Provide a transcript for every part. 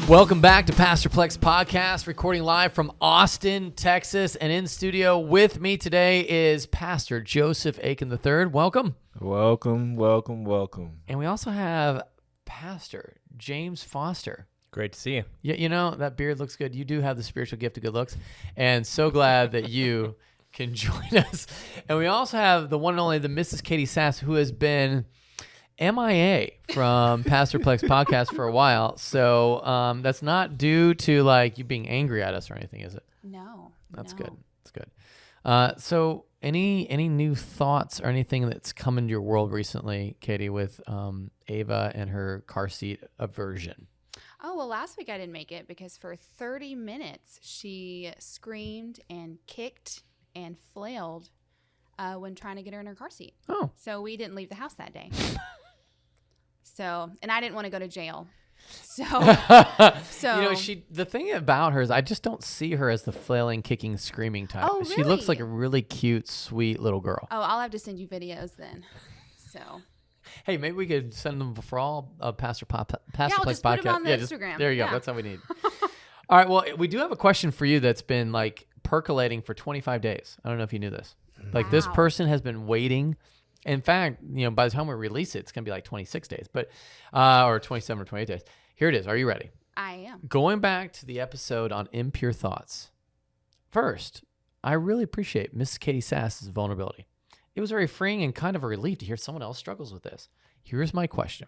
Welcome back to Pastor Plek's podcast, recording live from Austin, Texas, and in studio with me today is Pastor Joseph Aiken III. Welcome. Welcome. And we also have Pastor James Foster. Great to see you. Yeah, you know, that beard looks good. You do have the spiritual gift of good looks, and so glad that you can join us. And we also have the one and only, the Mrs. Catie Sas, who has been MIA from Pastor Plek's podcast for a while. So that's not due to like you being angry at us or anything, is it? No. That's good. That's good. So any new thoughts or anything that's come into your world recently, Katie, with Ava and her car seat aversion? Oh, well, last week I didn't make it because for 30 minutes she screamed and kicked and flailed when trying to get her in her car seat. Oh. So we didn't leave the house that day. And I didn't want to go to jail. So You know, the thing about her is I just don't see her as the flailing, kicking, screaming type. Oh, She looks really? like a really cute, sweet little girl. Oh, I'll have to send you videos then. So Hey, maybe we could send them for all Pastor I'll Plek's just put podcast. them on the Yeah, Instagram. There you go. Yeah. That's all we need. All right. Well, we do have a question for you that's been like percolating for 25 days. I don't know if you knew this. Like this Wow. person has been waiting. In fact, you know, by the time we release it, it's going to be like 26 days, or 27 or 28 days. Here it is. Are you ready? I am. Going back to the episode on Impure Thoughts. First, I really appreciate Mrs. Catie Sas' vulnerability. It was very freeing and kind of a relief to hear someone else struggles with this. Here's my question.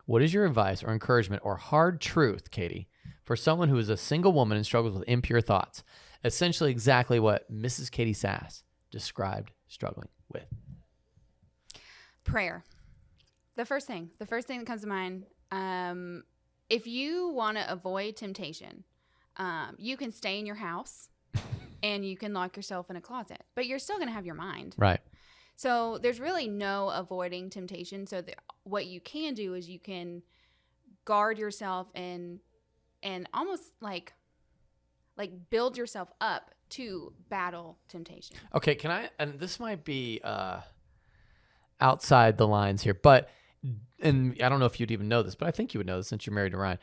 What is your advice or encouragement or hard truth, Katie, for someone who is a single woman and struggles with impure thoughts? Essentially exactly what Mrs. Catie Sas described struggling with. Prayer. The first thing that comes to mind, if you want to avoid temptation, you can stay in your house and you can lock yourself in a closet, but you're still going to have your mind. Right. So there's really no avoiding temptation. So what you can do is you can guard yourself and almost like build yourself up to battle temptation. Okay, and this might be outside the lines here, and I don't know if you'd even know this, but I think you would know this since you're married to Ryan.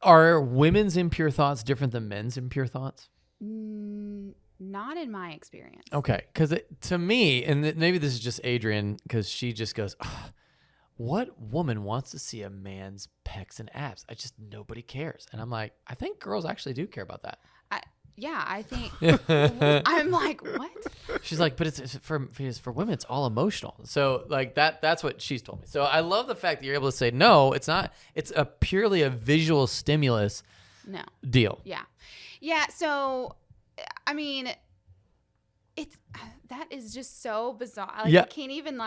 Are women's impure thoughts different than men's impure thoughts? Not in my experience. Okay, because to me, and maybe this is just Adrian, because she just goes, "Ugh, what woman wants to see a man's pecs and abs? Nobody cares." And I'm like, I think girls actually do care about that. I think I'm like, what? She's like, but it's for women, it's all emotional. So like that's what she's told me. So I love the fact that you're able to say, no, it's not. It's purely a visual stimulus deal. Yeah. So, I mean, that is just so bizarre. Like, I can't even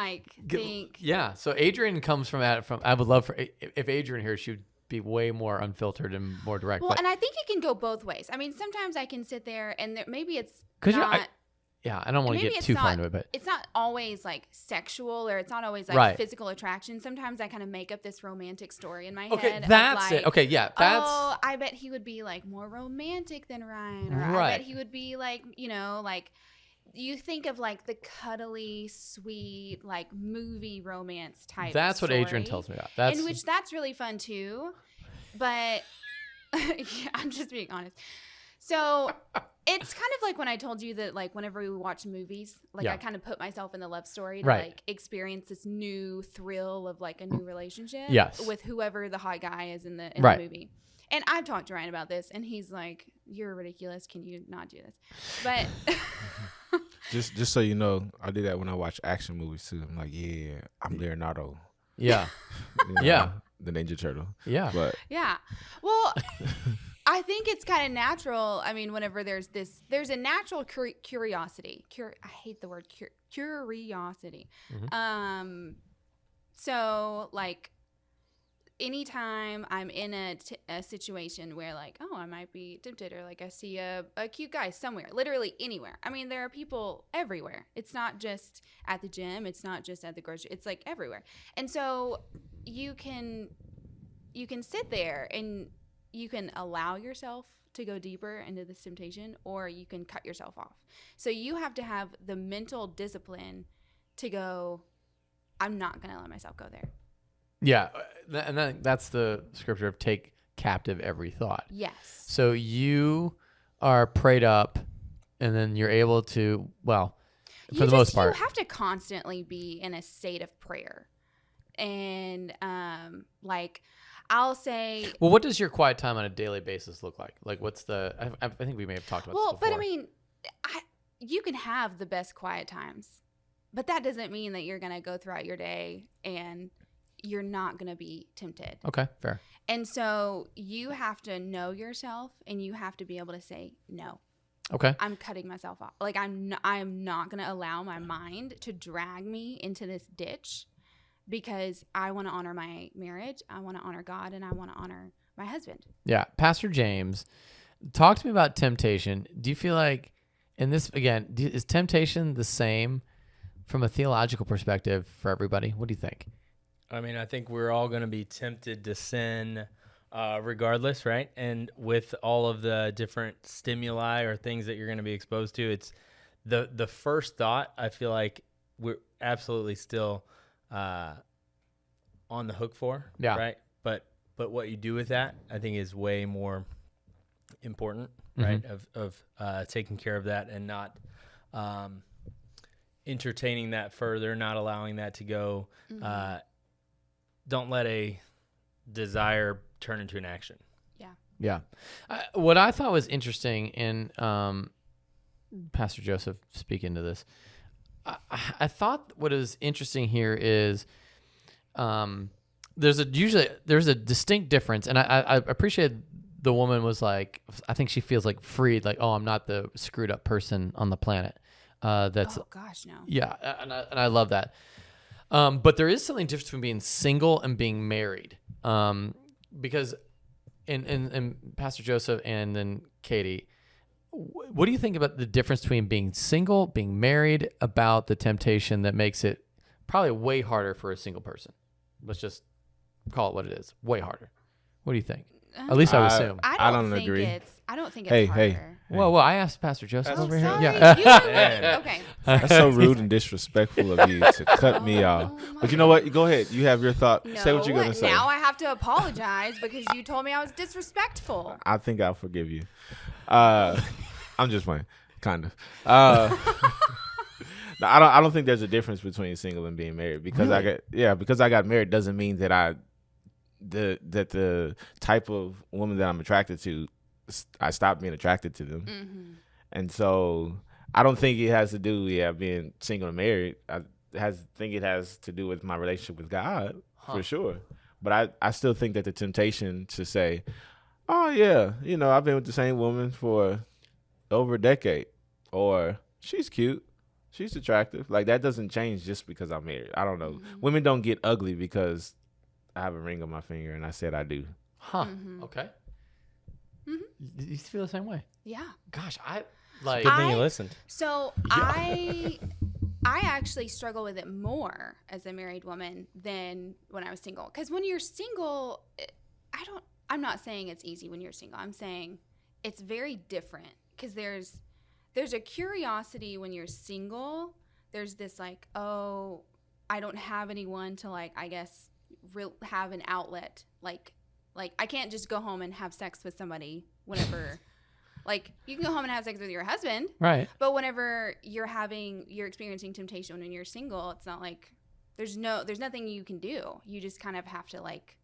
think. Yeah. So Adrian comes from that. I would love if Adrian here, she would be way more unfiltered and more direct. Well, and I think it can go both ways. I mean, sometimes I can sit there and maybe it's not. I don't want to get too far into it, but it's not always like sexual or it's not always like physical attraction. Sometimes I kind of make up this romantic story in my head. Okay, that's it. Okay, yeah, that's. Oh, I bet he would be like more romantic than Ryan, or I bet he would be like, like. You think of like the cuddly, sweet, like movie romance type. That's story, what Adrian tells me about. In which that's really fun too, but I'm just being honest. So it's kind of like when I told you that, like, whenever we watch movies, like I kind of put myself in the love story to like experience this new thrill of like a new relationship with whoever the hot guy is in the movie. And I've talked to Ryan about this, and he's like, "You're ridiculous. Can you not do this?" But just so you know, I do that when I watch action movies too. I'm like, yeah, I'm Leonardo. Yeah, the Ninja Turtle. Yeah, but well, I think it's kind of natural. I mean, whenever there's a natural curiosity. I hate the word curiosity. Mm-hmm. So like. Anytime I'm in a situation where like, oh, I might be tempted, or like I see a cute guy somewhere, literally anywhere. I mean, there are people everywhere. It's not just at the gym. It's not just at the grocery. It's like everywhere. And so you can sit there and you can allow yourself to go deeper into this temptation, or you can cut yourself off. So you have to have the mental discipline to go, I'm not going to let myself go there. Yeah, and that's the scripture of take captive every thought. Yes. So you are prayed up, and then you're able to, well, for the most part. You have to constantly be in a state of prayer. And like I'll say, well, what does your quiet time on a daily basis look like? Like, what's the? I think we may have talked about this before. but I mean, you can have the best quiet times, but that doesn't mean that you're gonna go throughout your day and you're not gonna be tempted. Okay, fair. And so you have to know yourself, and you have to be able to say no. Okay. I'm cutting myself off. Like I'm not gonna allow my mind to drag me into this ditch, because I want to honor my marriage, I want to honor God, and I want to honor my husband. Yeah. Pastor James, talk to me about temptation. Do you feel like, and this, again, is temptation the same from a theological perspective for everybody? What do you think? I mean, I think we're all going to be tempted to sin regardless, right? And with all of the different stimuli or things that you're going to be exposed to, it's the first thought, I feel like we're absolutely still on the hook for, right? But what you do with that, I think, is way more important, right? Of taking care of that and not entertaining that further, not allowing that to go. Don't let a desire turn into an action. Yeah. What I thought was interesting in Pastor Joseph speaking to this, I thought what is interesting here is there's a distinct difference, and I appreciate the woman was like, I think she feels like freed, like, oh, I'm not the screwed up person on the planet. That's oh gosh, no. Yeah, and I love that. But there is something different between being single and being married, because in Pastor Joseph and then Katie, what do you think about the difference between being single, being married, about the temptation that makes it probably way harder for a single person? Let's just call it what it is. Way harder. What do you think? At least I would assume. I don't agree. I don't think it's harder. Well, I asked Pastor Joseph over here. Sorry. Yeah. Okay. That's so rude and disrespectful of you to cut me off. But you know what? Go ahead. You have your thought. Say what you're going to say. Now I have to apologize because you told me I was disrespectful. I think I'll forgive you. I'm just playing. Kind of. No, I don't think there's a difference between single and being married, because really? because I got married doesn't mean that the type of woman that I'm attracted to, I stopped being attracted to them. And so I don't think it has to do being single and married. I think it has to do with my relationship with God, for sure. But I still think that the temptation to say, oh yeah, I've been with the same woman for over a decade, or she's cute, she's attractive, like that doesn't change just because I'm married. I don't know. Women don't get ugly because I have a ring on my finger and I said I do. Okay. You feel the same way? Yeah. Gosh, I like. Good thing you listened. So I actually struggle with it more as a married woman than when I was single. Because when you're single, I'm not saying it's easy when you're single. I'm saying it's very different, because there's a curiosity when you're single. There's this like, oh, I don't have anyone to, like, I guess, have an outlet. Like I can't just go home and have sex with somebody whenever. Like, you can go home and have sex with your husband, right? But whenever you're experiencing temptation when you're single, it's not like there's nothing you can do. You just kind of have to, like,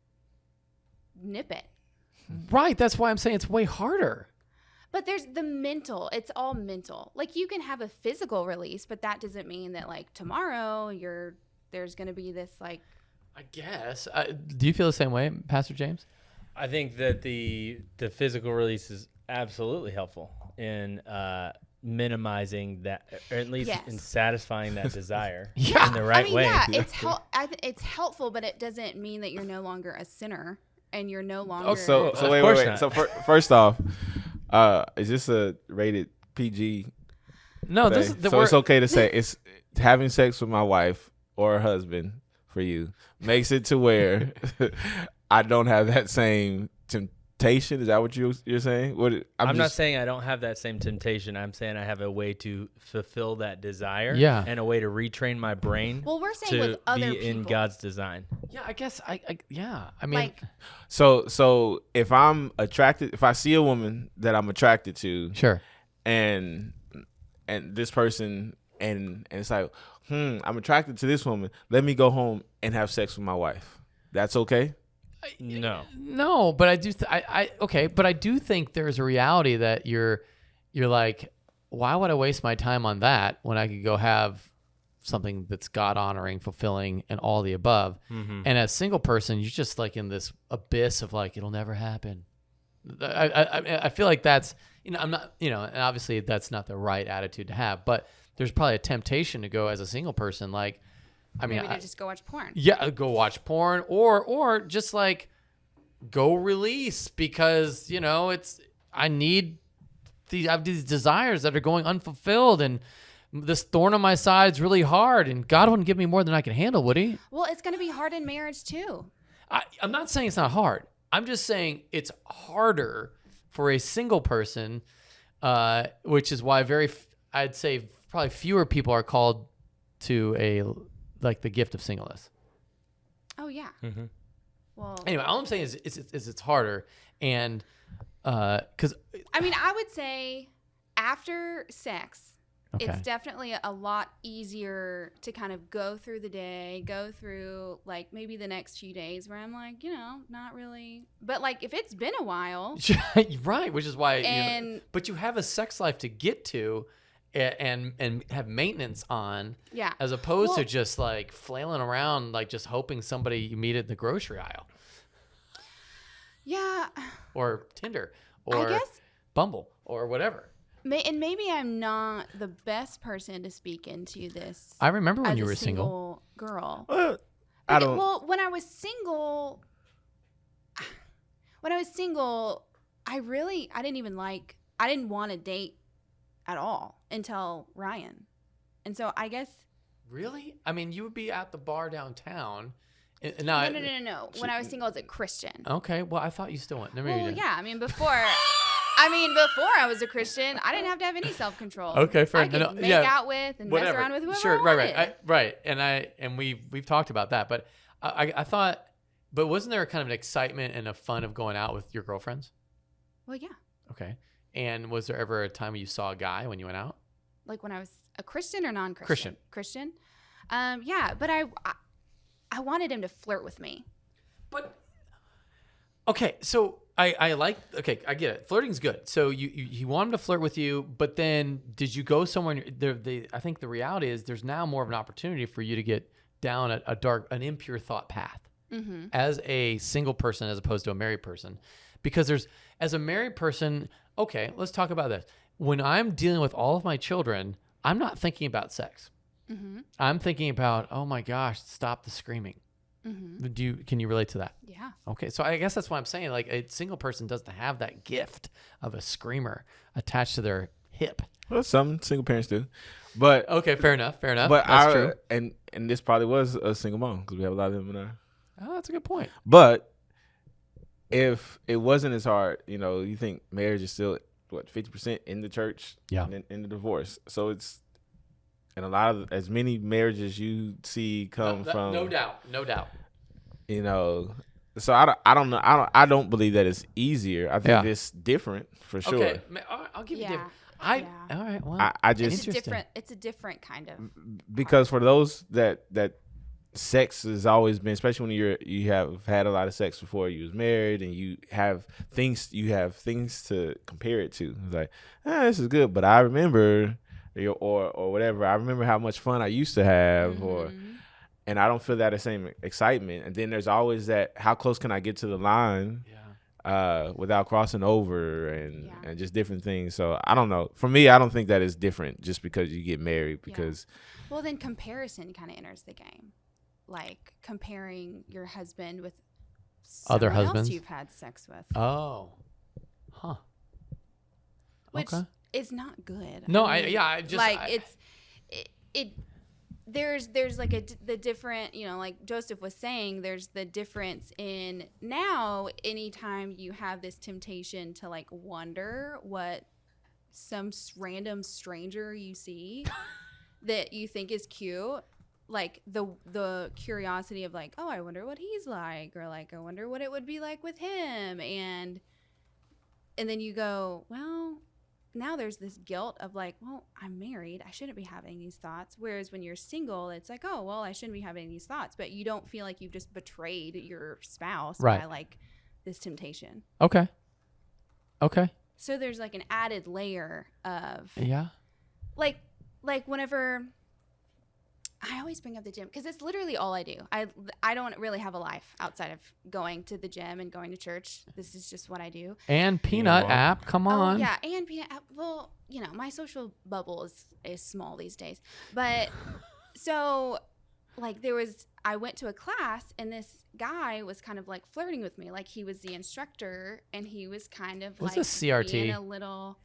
nip it. Right. That's why I'm saying it's way harder. But there's the mental. It's all mental. Like, you can have a physical release, but that doesn't mean that, like, tomorrow there's going to be this, like. I guess. Do you feel the same way, Pastor James? I think that the physical release is absolutely helpful in minimizing that, or at least in satisfying that desire in the right way. Yeah, it's helpful, but it doesn't mean that you're no longer a sinner and you're no longer. Oh, so wait. Not. So first off, is this a rated PG? No, it's okay to say it's having sex with my wife or husband for you makes it to where I don't have that same temptation. Is that what you're saying? I'm not saying I don't have that same temptation. I'm saying I have a way to fulfill that desire. Yeah. And a way to retrain my brain. Well, we're saying to with other be in people. God's design. Yeah, I guess yeah. I mean, Like, So if I'm attracted, if I see a woman that I'm attracted to, sure. and this person, and it's like, I'm attracted to this woman. Let me go home and have sex with my wife. That's okay? No, but I do. Okay, but I do think there's a reality that you're like, why would I waste my time on that when I could go have something that's God honoring, fulfilling, and all the above? Mm-hmm. And as a single person, you're just like in this abyss of like, it'll never happen. I feel like that's, I'm not, and obviously that's not the right attitude to have, but there's probably a temptation to go as a single person, like, maybe to just go watch porn. Yeah, go watch porn, or just like go release because I have these desires that are going unfulfilled, and this thorn on my side is really hard, and God wouldn't give me more than I can handle, would He? Well, it's going to be hard in marriage too. I'm not saying it's not hard. I'm just saying it's harder for a single person, which is why I'd say probably fewer people are called to the gift of singleness. Oh yeah. Mm-hmm. Well, Anyway, all I'm saying is it's harder, and because I mean, I would say after sex, Okay. it's definitely a lot easier to kind of go through the day, go through like maybe the next few days where I'm like, not really. But like if it's been a while, right, which is why. But you have a sex life to get to, and have maintenance on. Yeah. As opposed to just like flailing around, like just hoping somebody you meet at the grocery aisle. Yeah. Or Tinder, or I guess, Bumble, or whatever. and maybe I'm not the best person to speak into this. I remember when as you a were single. girl. I don't. Well, when I was single, I didn't want to date at all until Ryan. And so I guess. Really? I mean, you would be at the bar downtown. No. When I was single as a Christian. Okay. Well, I thought you still went. Well, yeah. I mean, before I was a Christian, I didn't have to have any self-control. Okay, fair I could enough. make out with and mess around with whoever Sure, I wanted. right. And we've talked about that, but I thought, but wasn't there kind of an excitement and a fun of going out with your girlfriends? Well, yeah. Okay. And was there ever a time you saw a guy when you went out? Like when I was a Christian or non-Christian? Christian. Yeah, but I wanted him to flirt with me. But okay, so I get it. Flirting's good. So you want him to flirt with you, but then did you go somewhere? I think the reality is there's now more of an opportunity for you to get down an impure thought path as a single person as opposed to a married person, because as a married person. Okay, let's talk about this. When I'm dealing with all of my children, I'm not thinking about sex. Mm-hmm. I'm thinking about, oh my gosh, stop the screaming. Mm-hmm. Can you relate to that? Yeah. Okay, so I guess that's what I'm saying. Like a single person doesn't have that gift of a screamer attached to their hip. Well, some single parents do, but okay, fair enough. But that's true. And this probably was a single mom because we have a lot of them in our. Oh, that's a good point. But if it wasn't as hard, you think marriage is still 50% in the church, and in the divorce. So it's, and a lot of as many marriages you see come from, no doubt. So I don't know. I don't believe that it's easier. I think it's different for sure. Okay, I'll give you different. All right. Well, I just it's a different kind of, because for those that sex has always been, especially when you have had a lot of sex before you was married, and you have things to compare it to. It's like, this is good, but I remember, or whatever. I remember how much fun I used to have, and I don't feel that same excitement. And then there's always that, how close can I get to the line, without crossing over, and just different things. So I don't know. For me, I don't think that is different just because you get married, because. Well, then comparison kind of enters the game. Like comparing your husband with other someone husbands else you've had sex with. Oh, huh. Which is not good. No, I mean, I just like there's like the different, you know, like Joseph was saying, there's the difference in now anytime you have this temptation to like wonder what some random stranger you see that you think is cute, like the curiosity of like, oh, I wonder what he's like, or like I wonder what it would be like with him, and then you go, well, now there's this guilt of like, well, I'm married, I shouldn't be having these thoughts. Whereas when you're single, it's like, oh, well, I shouldn't be having these thoughts, but you don't feel like you've just betrayed your spouse by like this temptation. Okay. So there's like an added layer of Yeah. like whenever I always bring up the gym because it's literally all I do. I don't really have a life outside of going to the gym and going to church. This is just what I do. And Peanut app, come on. Oh, yeah, and Peanut app. Well, you know, my social bubble is small these days. But so like I went to a class and this guy was kind of like flirting with me. Like he was the instructor and he was kind of What's like a CRT? being a little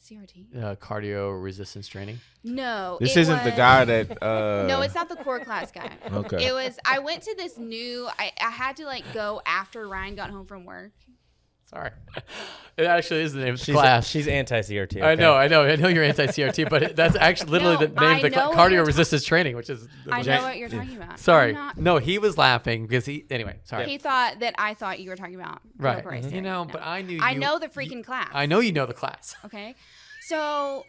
CRT? Cardio resistance training. No. This isn't the guy that. No, it's not the core class guy. Okay. It was. I went to this new. I had to like go after Ryan got home from work. Sorry. It actually is the name of the class. She's anti-CRT. Okay? I know you're anti-CRT, but that's actually literally No, the name of the I know what cardio you're resistance training, which is. I know what you're talking about. Sorry. I'm not- No, he was laughing because anyway, sorry. He thought that I thought you were talking about. Right. Race You theory. know, No. but I knew I you. know the freaking class. I know you know the class. Okay. So.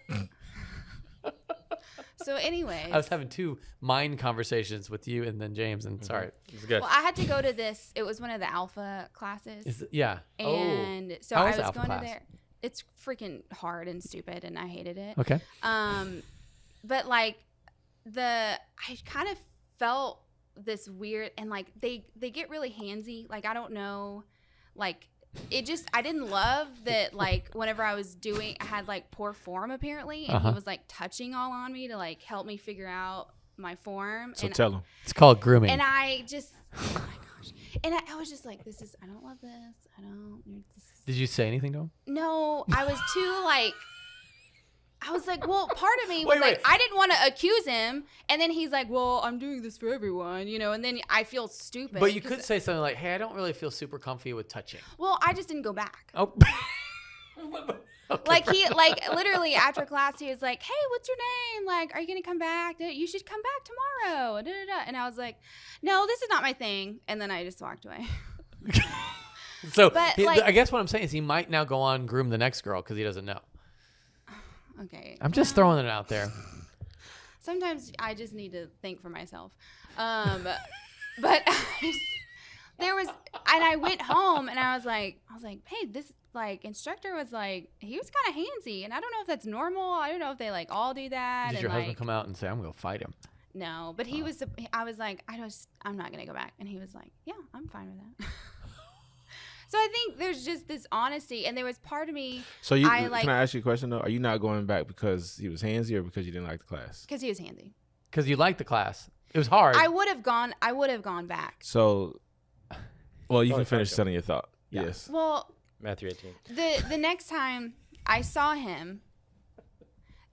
So, anyways. I was having two mind conversations with you and then James, and sorry. It's good. Well, I had to go to this. It was one of the alpha classes. Yeah. And so How I is was alpha going class? to there. It's freaking hard and stupid, and I hated it. Okay. But like I kind of felt this weird, and like they get really handsy. Like I don't know, like it just I didn't love that. Like whenever I was doing, I had like poor form apparently, and he was like touching all on me to like help me figure out my form. So and tell him. It's called grooming. And I just, oh my gosh, and I was just like, I don't love this. I don't. Did you say anything to him? No, I was too like. I was like, well, part of me was Wait, like, wait. I didn't want to accuse him. And then he's like, well, I'm doing this for everyone, you know, and then I feel stupid. But you could say something like, hey, I don't really feel super comfy with touching. Well, I just didn't go back. Oh. Okay. Like literally after class, he was like, hey, what's your name? Like, are you going to come back? You should come back tomorrow. Da, da, da. And I was like, no, this is not my thing. And then I just walked away. So But, like- I guess what I'm saying is he might now go on and groom the next girl because he doesn't know. Okay. I'm just throwing it out there. Sometimes I just need to think for myself. But there was, and I went home and I was like, hey, this like instructor was like, he was kind of handsy, and I don't know if that's normal. I don't know if they like all do that. Did and your like, husband come out and say, I'm going to fight him? No, but he was. I was like, I'm not gonna go back, and he was like, yeah, I'm fine with that. So I think there's just this honesty, and there was part of me. So can I like ask you a question though? Are you not going back because he was handsy or because you didn't like the class? because he was handsy. Because you liked the class. It was hard. I would have gone back. So, well, you Go can ahead, finish Pastor. telling your thought. Yeah. Yes. Well, Matthew 18. the next time I saw him,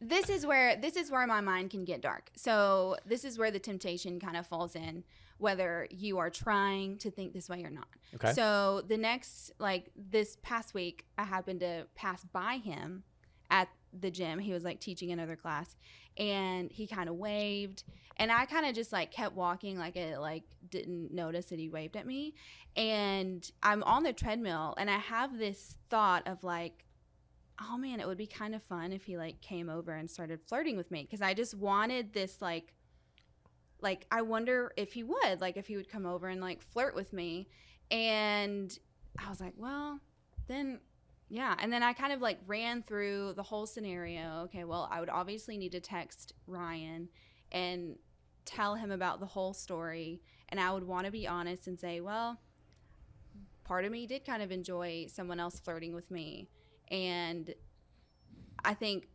this is where my mind can get dark. So this is where the temptation kind of falls in, whether you are trying to think this way or not. Okay. So this past week, I happened to pass by him at the gym. He was like teaching another class, and he kind of waved, and I kind of just like kept walking, like it like didn't notice that he waved at me. And I'm on the treadmill, and I have this thought of like, oh man, it would be kind of fun if he like came over and started flirting with me, because I just wanted this like I wonder if he would come over and like flirt with me. And I was like, well, then yeah. And then I kind of like ran through the whole scenario. Okay, well, I would obviously need to text Ryan and tell him about the whole story, and I would want to be honest and say, well, part of me did kind of enjoy someone else flirting with me. And I think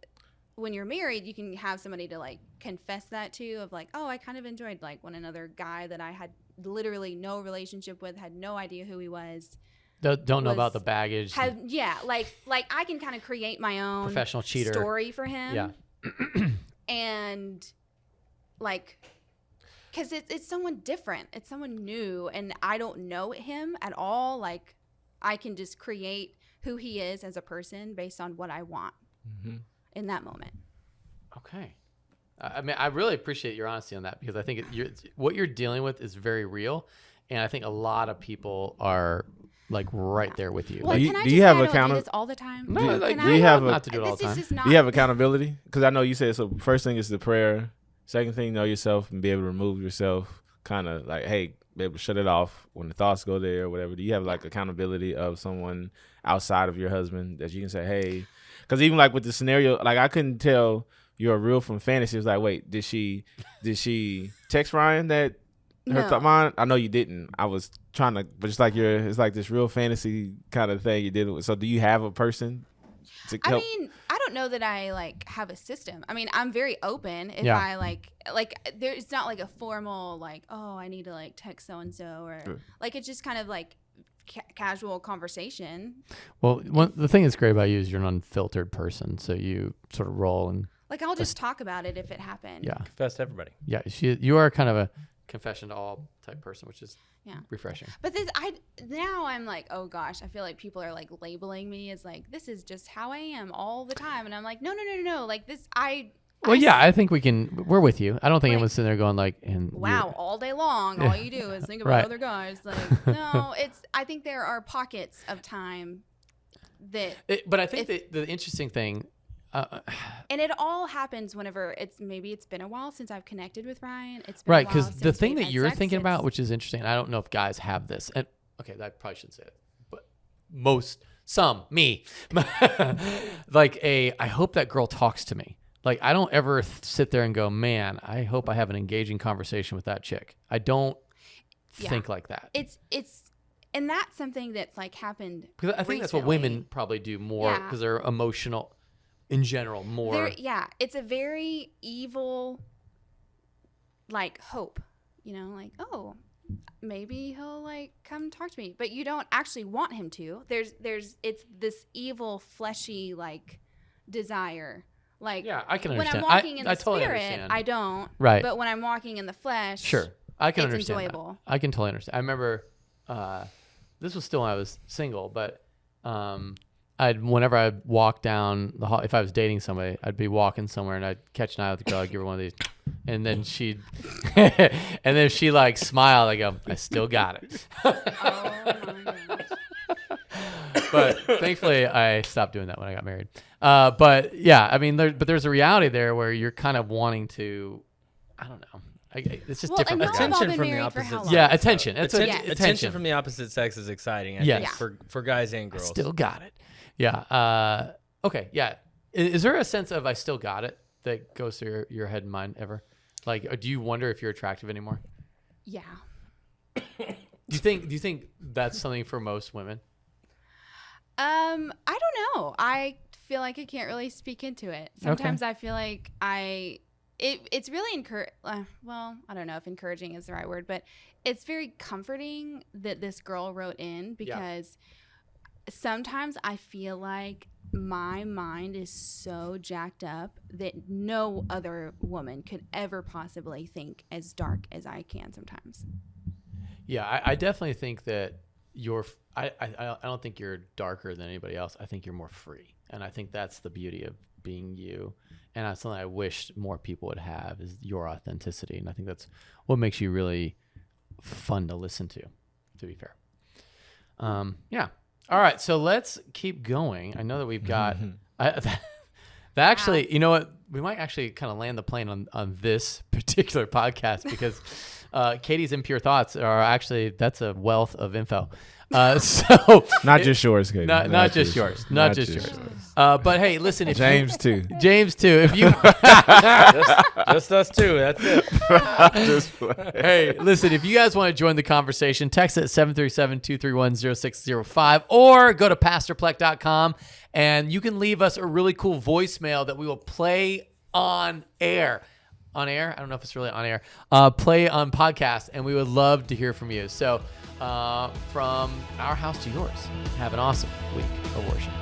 when you're married, you can have somebody to like confess that to, of like, oh, I kind of enjoyed like when another guy that I had literally no relationship with, had no idea who he was. Don't know about the baggage. Like I can kind of create my own Professional cheater story for him. Yeah. And like, because it's someone different. It's someone new, and I don't know him at all. Like, I can just create who he is as a person based on what I want in that moment. Okay. I mean, I really appreciate your honesty on that, because I think what you're dealing with is very real, and I think a lot of people are like right there with you. Well, Like, can I do just you have say I don't do account- this all the time? no, like, do you have not to do it all This the is time. just not. Do you have accountability? Because I know you said, so first thing is the prayer. Second thing, know yourself and be able to remove yourself. Kind of like, hey, be able to shut it off when the thoughts go there or whatever. Do you have like accountability of someone outside of your husband that you can say, hey, because even like with the scenario, like I couldn't tell you're real from fantasy. It was like, wait, did she text Ryan that her No. mine? I know you didn't. I was trying to, but it's like this real fantasy kind of thing you did with. So do you have a person to I help? mean, I don't know that I like have a system. I mean, I'm very open. If Yeah. I like there, it's not like a formal like, oh, I need to like text so and so, or Sure. like it's just kind of like casual conversation. Well, the thing that's great about you is you're an unfiltered person, so you sort of roll and Like I'll just talk about it if it happened. yeah, Confess to everybody. yeah. You are kind of a confession to all type person, which is Yeah. refreshing. But now I'm like, oh gosh, I feel like people are like labeling me as like, this is just how I am all the time, and I'm like, no. Like this, Well, yeah, I think we're with you. I don't think Like, anyone's sitting there going like, and wow, all day long, all you do is think about Right. other guys. Like, no, I think there are pockets of time that, But I think the interesting thing, and it all happens whenever it's been a while since I've connected with Ryan. It's been right? a while Because the since thing we've that had you're sex. thinking about, It's- which is interesting, and I don't know if guys have this, and okay, I probably shouldn't say it, but me, like I hope that girl talks to me. Like, I don't ever sit there and go, man, I hope I have an engaging conversation with that chick. I don't think like that. it's and that's something that's like happened Because I think that's what recently. women probably do more, Yeah. because they're emotional in general more. It's a very evil like hope, like, oh, maybe he'll like come talk to me, but you don't actually want him to. It's this evil fleshy like desire. Like, Yeah, I can when understand. I'm walking in I the totally spirit, understand. I don't. Right. But when I'm walking in the flesh, Sure, I can it's understand. enjoyable. That. I can totally understand. I remember this was still when I was single, but whenever I walk down the hall, if I was dating somebody, I'd be walking somewhere and I'd catch an eye with the girl, I'd give her one of these, and then she'd, and then if she like smiled, I go, I still got it. Oh my gosh. But thankfully, I stopped doing that when I got married. But yeah, I mean, there's a reality there where you're kind of wanting to, I don't know. It's just different. And for y'all guys. have all Attention been from the married for opposite how side. long? Yeah, attention. It's Yes. Attention from the opposite sex is exciting. I Yes. think for guys and I girls. still got it. Yeah. Okay. Yeah. Is there a sense of I still got it that goes through your head and mind ever? Like, do you wonder if you're attractive anymore? Yeah. Do you think that's something for most women? I don't know. I feel like I can't really speak into it. Sometimes I feel like it's really well, I don't know if encouraging is the right word, but it's very comforting that this girl wrote in, because sometimes I feel like my mind is so jacked up that no other woman could ever possibly think as dark as I can sometimes. Yeah, I definitely think that I don't think you're darker than anybody else. I think you're more free, and I think that's the beauty of being you. And that's something I wish more people would have, is your authenticity. And I think that's what makes you really fun to listen to be fair. Yeah. All right. So let's keep going. I know that we've got, that actually, you know what? We might actually kind of land the plane on this particular podcast, because Katie's Impure Thoughts are actually, that's a wealth of info. So Not just yours, Katie. not just yours. Not just yours. But hey, listen, if James too. James too. If you Just us two. That's it. hey, listen, if you guys want to join the conversation, text it at 737-231-0605 or go to pastorplek.com and you can leave us a really cool voicemail that we will play on air. On air? I don't know if it's really on air. Play on podcast, and we would love to hear from you. So from our house to yours, have an awesome week of worship.